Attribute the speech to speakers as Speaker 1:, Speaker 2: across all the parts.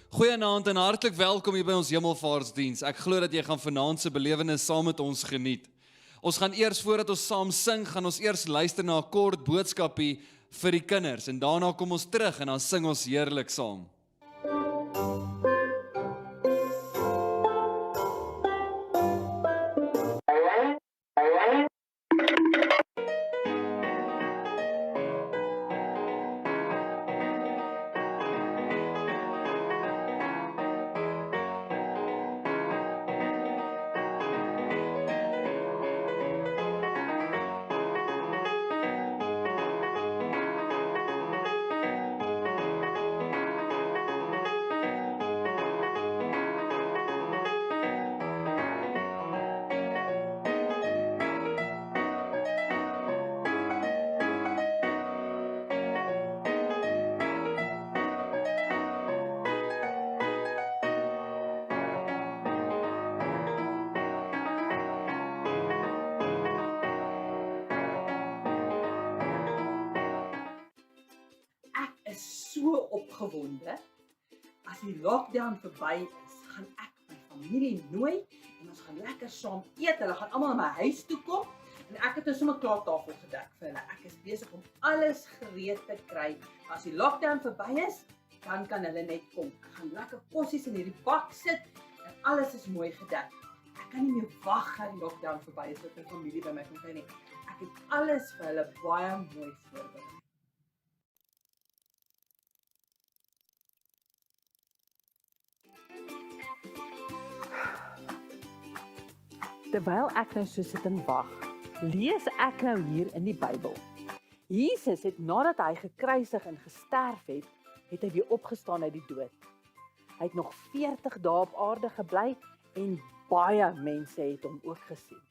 Speaker 1: Goeienaand en hartlik welkom hier by ons Hemelvaartdiens. Ek glo dat jy gaan vanaand se belewenis saam met ons geniet. Ons gaan eers voordat ons saam sing, gaan ons eers luister na 'n kort boodskapie vir die kinders en daarna kom ons terug en dan sing ons heerlik saam.
Speaker 2: So opgewonde. As die lockdown verby is, gaan ek my familie nooi en ons gaan lekker saam eet. Hulle gaan almal na my huis toe kom en ek het nou sommer klaar tafel gedek vir hulle. Ek is besig om alles gereed te kry. As die lockdown verby is, dan kan hulle net kom. Ek gaan lekker kossies in hierdie bak sit en alles is mooi gedek. Ek kan nie meer wag dat die lockdown verby is dat my familie by my kan kuier nie. Ek het alles vir hulle baie mooi voorberei. Terwyl ek nou so sit en wag, lees ek nou hier in die Bybel. Jesus het nadat hy gekruisig en gesterf het, het hy weer opgestaan uit die dood. Hy het nog 40 dae op aarde gebly en baie mense het hom ook gesien.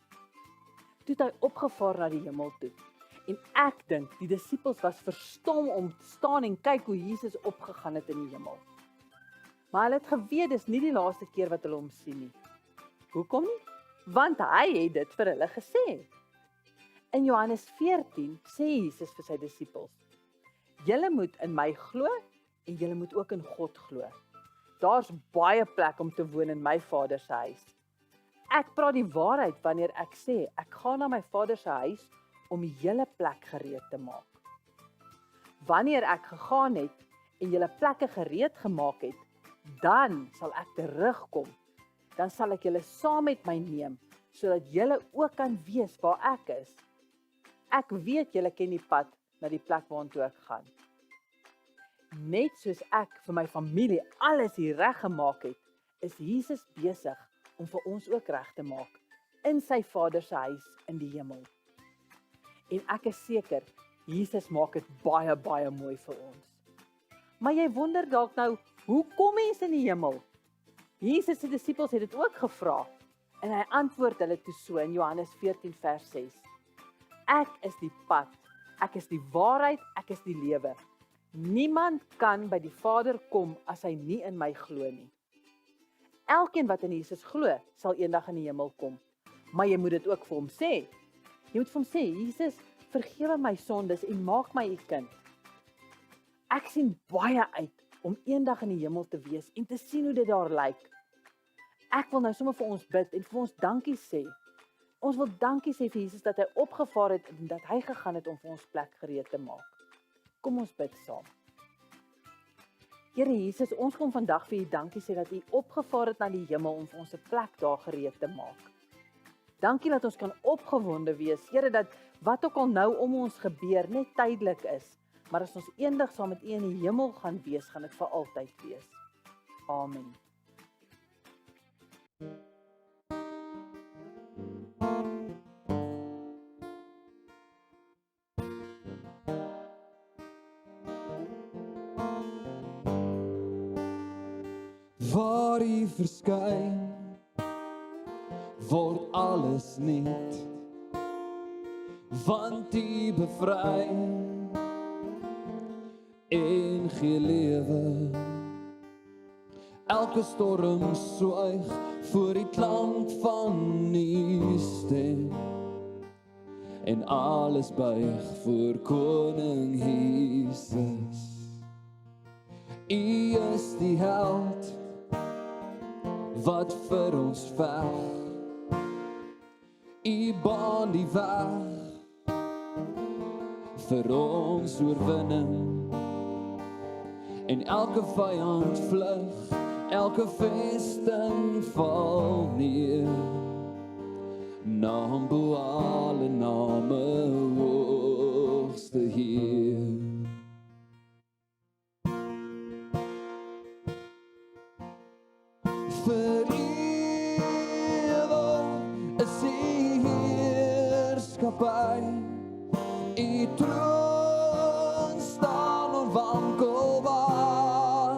Speaker 2: Toe het hy opgevaar na die hemel toe. En ek dink die disippels was verstom om te staan en kyk hoe Jesus opgegaan het in die hemel. Maar hulle het geweet dis nie die laaste keer wat hulle hom sien nie. Hoekom nie? Want hy het dit vir hulle gesê. In Johannes 14 sê Jesus vir sy disippels: "Julle moet in my glo en julle moet ook in God glo. Daar's baie plek om te woon in my Vader se huis. Ek praat die waarheid wanneer ek sê ek gaan na my Vader se huis om julle plek gereed te maak. Wanneer ek gegaan het en julle plekke gereed gemaak het, dan sal ek terugkom. Dan sal ek julle saam met my neem, sodat julle ook kan weet waar ek is. Ek weet julle ken die pad na die plek waartoe ek gaan." Net soos ek vir my familie alles hier reg gemaak het, is Jesus besig om vir ons ook reg te maak in sy Vader se huis in die hemel. En ek is seker, Jesus maak dit baie, baie mooi vir ons. Maar jy wonder dalk nou, hoe kom mens in die hemel? Jesus se disippels het dit ook gevra en hy antwoord hulle toe so in Johannes 14 vers 6. Ek is die pad, ek is die waarheid, ek is die lewe. Niemand kan by die Vader kom as hy nie in my glo nie. Elkeen wat in Jesus glo, sal eendag in die hemel kom. Maar jy moet dit ook vir hom sê. Jy moet vir hom sê, Jesus, vergewe my sondes en maak my u kind. Ek sien baie uit om eendag in die hemel te wees en te sien hoe dit daar lyk. Ek wil nou sommer vir ons bid en vir ons dankie sê. Ons wil dankie sê vir Jesus dat hy opgevaar het en dat hy gegaan het om vir ons plek gereed te maak. Kom ons bid saam. Here Jesus, ons kom vandag vir u dankie sê dat u opgevaar het na die hemel om vir ons 'n plek daar gereed te maak. Dankie dat ons kan opgewonde wees, Here, dat wat ook al nou om ons gebeur net tydelik is. Maar as ons eendag saam met u in die hemel gaan wees, gaan dit vir altyd wees. Amen.
Speaker 1: Waar u verskyn, word alles nuut, want u bevry en gee lewe. Elke storm swyg voor die klank van u stem en alles buig voor koning Jesus. U is die held wat vir ons veg. U baan die weg vir ons oorwinning. En elke vyand vlug, elke vesting val neer. Naam bo alle name, hoogste Heer. Vir ewig is U heerskappy, U troon staan onwankelbaar,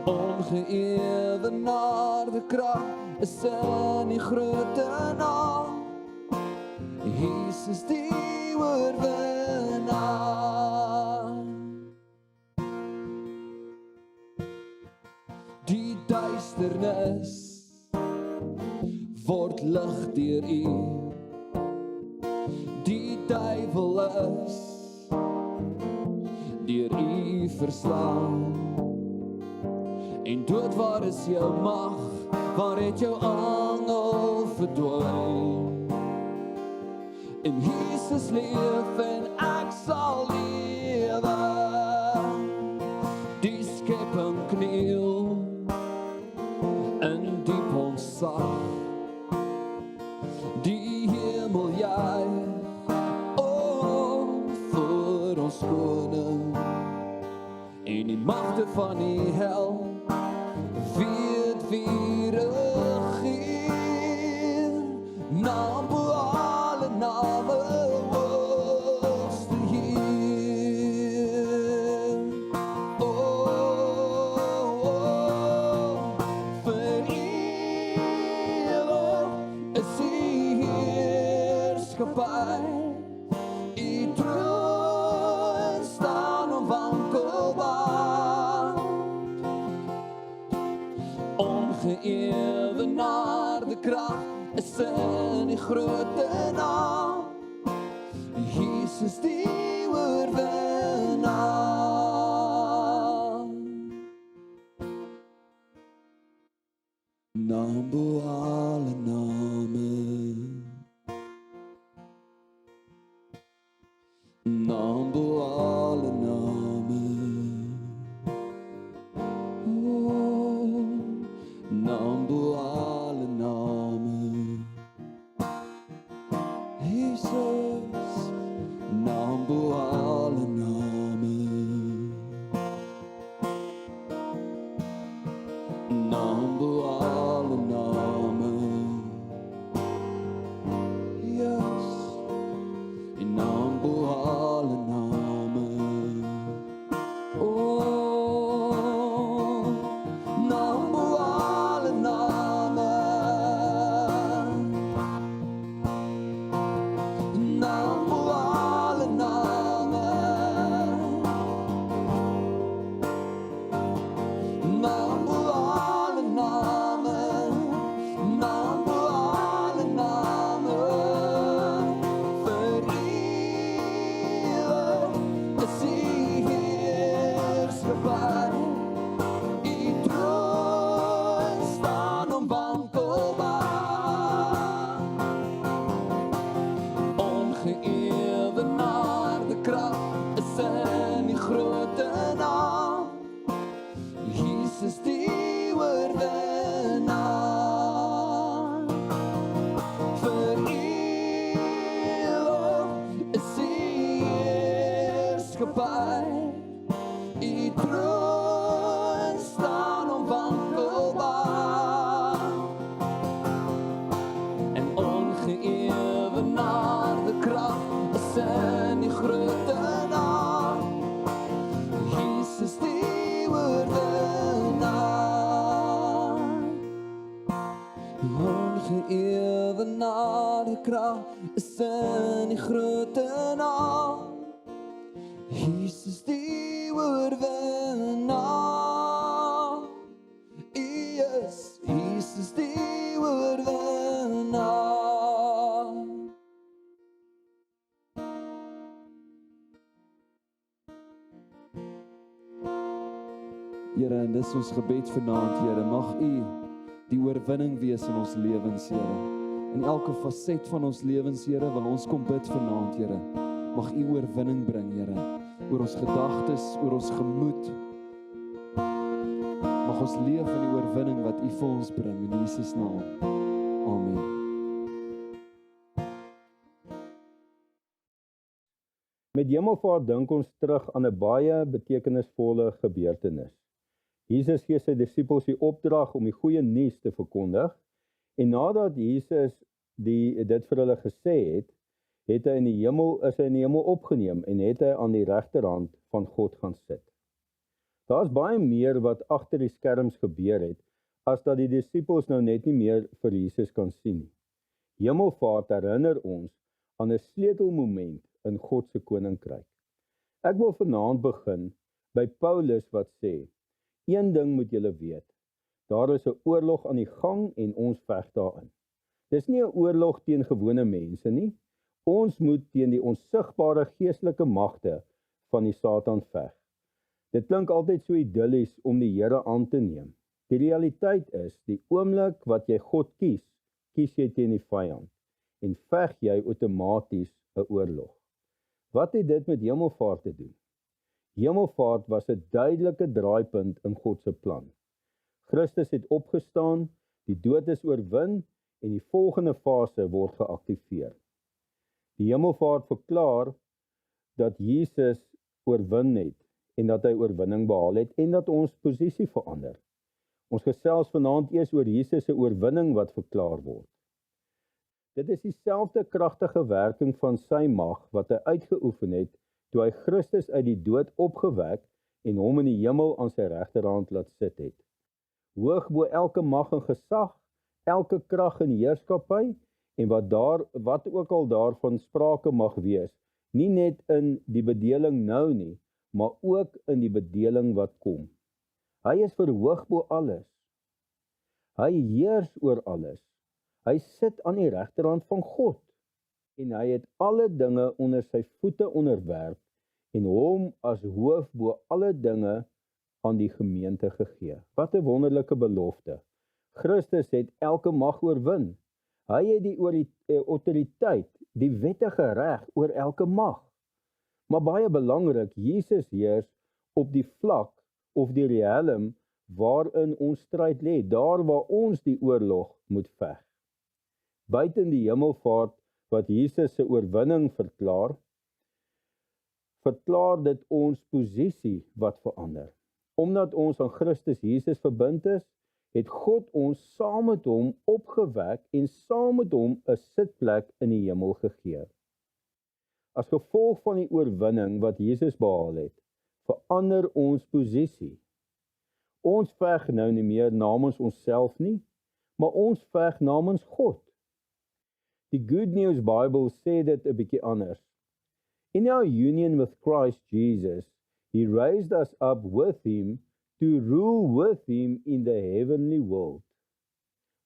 Speaker 1: ongeëvenaarde krag is in die grote naam, Jesus die oorwinnaar. Die duisternis word lig deur U. Die duiwel is deur U verslaan. En dood, waar is jou mag? Waar het jou angel verdwyn? En Jesus leef en ek sal lewe. Die skepping kniel in diep ontzag. Die hemel juig, vir ons koning. En die magte van die hel weet wie regeer. Naam bo alle name, hoogste Heer. Vir ewig is U heerskappy, U troon staan onwankelbaar, ongeëvenaarde krag is in die grote naam, Jesus die oorwinnaar. Naam bo alle name, naam bo alle name, naam bo alle name, Jesus, naam bo alle name, naam bo alle name, yes, naam bo alle name, naam bo alle name, naam bo alle name, naam bo alle name, naam bo alle name. Vir ewig is U heerskappy, U troon staan onwankelbaar, ongeëvenaarde krag is in die grote naam, Jesus die oorwinnaar. Vir ewig is U heerskappy, U troon staan onwankelbaar, en ongeëvenaarde krag is in die grote naam, Jesus die oorwinnaar. Ongeëvenaarde krag is in die grote naam, Jesus die oorwinnaar. U is Jesus die oorwinnaar. Here, en dis ons gebed vanaand, Here, mag U die oorwinning wees in ons lewens, Here. In elke faset van ons lewens, Here, wil ons kom bid vanaand, Here. Mag U oorwinning bring, Here, oor ons gedagtes, oor ons gemoed. Mag ons leef in die oorwinning wat U vir ons bring, in Jesus naam. Amen.
Speaker 3: Met Hemelvaart dink ons terug aan 'n baie betekenisvolle gebeurtenis. Jesus gee sy disippels die opdrag om die goeie nuus te verkondig, en nadat Jesus dit vir hulle gesê het, is hy in die hemel opgeneem en het hy aan die regterhand van God gaan sit. Daar's baie meer wat agter die skerms gebeur het, as dat die disippels nou net nie meer vir Jesus kan sien nie. Hemelvaart herinner ons aan 'n sleutelmoment in God se koninkryk. Ek wil vanaand begin by Paulus wat sê, een ding moet julle weet, daar is 'n oorlog aan die gang en ons veg daarin. Dis nie 'n oorlog teen gewone mense nie, ons moet teen die onsigbare geestelike magte van die Satan veg. Dit klink altyd so idillies om die Here aan te neem. Die realiteit is, die oomblik wat jy God kies jy teen die vyand en veg jy outomaties 'n oorlog. Wat het dit met Hemelvaart te doen? Hemelvaart was 'n duidelike draaipunt in God se plan. Christus het opgestaan, die dood is oorwin en die volgende fase word geaktiveer. Die Hemelvaart verklaar dat Jesus oorwin het en dat hy oorwinning behaal het en dat ons posisie verander. Ons gesels vanaand eers oor Jesus se oorwinning wat verklaar word. Dit is dieselfde kragtige werking van sy mag wat hy uitgeoefen het toe hy Christus uit die dood opgewek en hom in die hemel aan sy regterhand laat sit het. Hoog bo elke mag en gesag, elke krag en heerskappy en wat ook al daarvan sprake mag wees, nie net in die bedeling nou nie, maar ook in die bedeling wat kom. Hy is verhoog bo alles. Hy heers oor alles. Hy sit aan die regterhand van God en hy het alle dinge onder sy voete onderwerp en hom as hoof bo alle dinge aan die gemeente gegee. Wat 'n wonderlike belofte. Christus het elke mag oorwin. Hy het die autoriteit, die wettige reg oor elke mag. Maar baie belangrik, Jesus heers op die vlak of die riem waarin ons stryd lê, daar waar ons die oorlog moet veg. Buiten die Hemelvaart wat Jesus se oorwinning verklaar dit ons posisie wat verander. Omdat ons aan Christus Jesus verbind is, het God ons saam met hom opgewek en saam met hom 'n sitplek in die hemel gegee. As gevolg van die oorwinning wat Jesus behaal het, verander ons posisie. Ons veg nou nie meer namens onsself nie, maar ons veg namens God. Die Good News Bible sê dit 'n bietjie anders. In our union with Christ Jesus, He raised us up with Him to rule with Him in the heavenly world.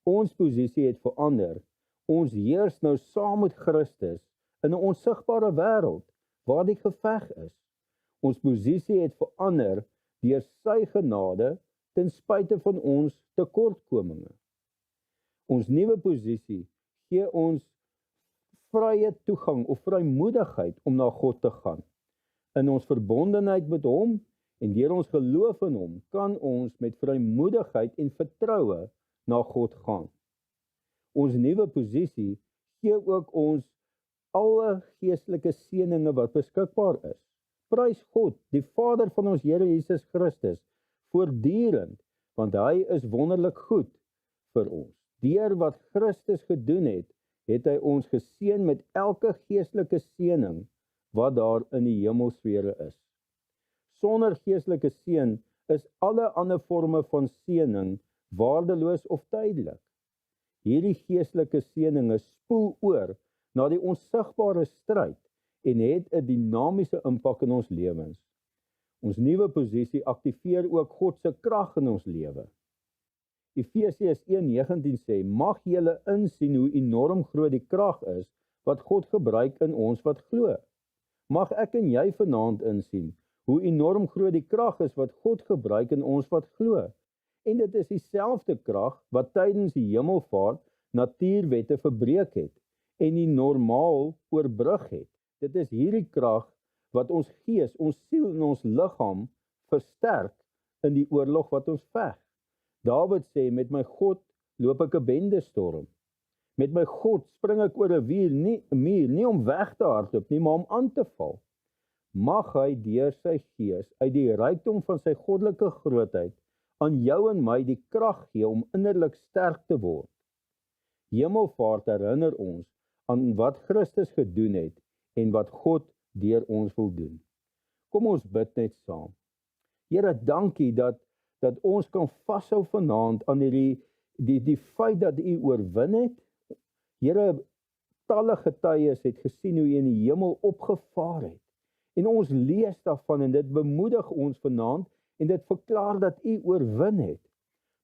Speaker 3: Ons posisie het verander. Ons heers nou saam met Christus in 'n onsigbare wêreld waar die geveg is. Ons posisie het verander deur sy genade ten spyte van ons tekortkominge. Ons nuwe posisie gee ons vrye toegang of vrymoedigheid om na God te gaan. In ons verbondenheid met hom en deur ons geloof in hom kan ons met vrymoedigheid en vertroue na God gaan. Ons nuwe posisie gee ook ons alle geestelike seëninge wat beskikbaar is. Prys God, die Vader van ons Here Jesus Christus, voortdurend, want hy is wonderlik goed vir ons. Deur wat Christus gedoen het, het hy ons geseën met elke geestelike seëning wat daar in die hemelsfere is. Sonder geestelike seën is alle ander forme van seëning waardeloos of tydelik. Hierdie geestelike seëninge spoel oor na die onsigbare stryd en het 'n dinamiese impak in ons lewens. Ons nuwe posisie aktiveer ook God se krag in ons lewe. Efesiërs 1:19 sê, mag julle insien hoe enorm groot die krag is wat God gebruik in ons wat glo. Mag ek en jy vanaand insien hoe enorm groot die krag is wat God gebruik in ons wat glo. En dit is dieselfde krag wat tydens die hemelvaart natuurwette verbreek het en die normaal oorbrug het. Dit is hierdie krag wat ons gees, ons siel en ons liggaam versterk in die oorlog wat ons veg. Dawid sê, met my God loop ek 'n bendestorm. Met my God spring ek oor 'n muur, nie om weg te hardloop nie, maar om aan te val. Mag hy deur sy gees uit die rykdom van sy goddelike grootheid aan jou en my die krag gee om innerlik sterk te word. Hemelvaart herinner ons aan wat Christus gedoen het en wat God deur ons wil doen. Kom ons bid net saam. Here, dankie dat ons kan vashou vanaand aan die feit dat U oorwin het. Here, talle getuies het gesien hoe U in die hemel opgevaar het. En ons lees daarvan en dit bemoedig ons vanaand en dit verklaar dat U oorwin het.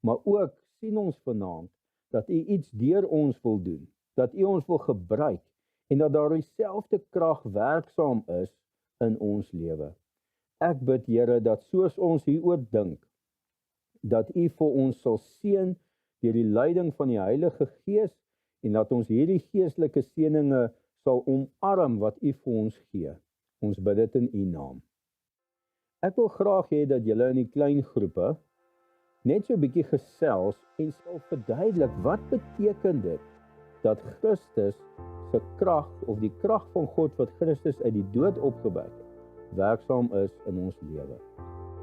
Speaker 3: Maar ook sien ons vanaand dat U iets deur ons wil doen, dat U ons wil gebruik en dat daar dieselfde krag werksaam is in ons lewe. Ek bid, Here, dat soos ons hieroor dink, dat U vir ons sal seën deur die leiding van die Heilige Gees en dat ons hierdie geestelike seëninge sal omarm wat U vir ons gee. Ons bid dit in U naam. Ek wil graag hê dat julle in die klein groepe net so 'n bietjie gesels en sal verduidelik wat beteken dit dat Christus se krag of die krag van God wat Christus uit die dood opgewek het, werksaam is in ons lewe.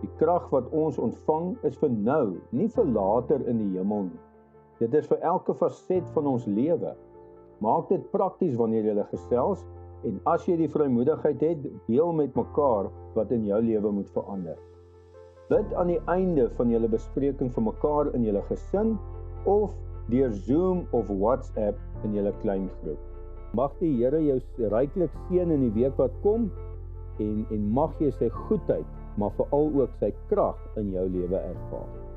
Speaker 3: Die krag wat ons ontvang is vir nou, nie vir later in die hemel nie. Dit is vir elke faset van ons lewe. Maak dit prakties wanneer jy gesels en as jy die vrymoedigheid het, deel met mekaar wat in jou lewe moet verander. Bid aan die einde van julle bespreking vir mekaar in julle gesin of deur Zoom of WhatsApp in julle klein groep. Mag die Here jou ryklik seën in die week wat kom en mag jy sy goedheid, maar veral ook sy krag in jou lewe ervaar.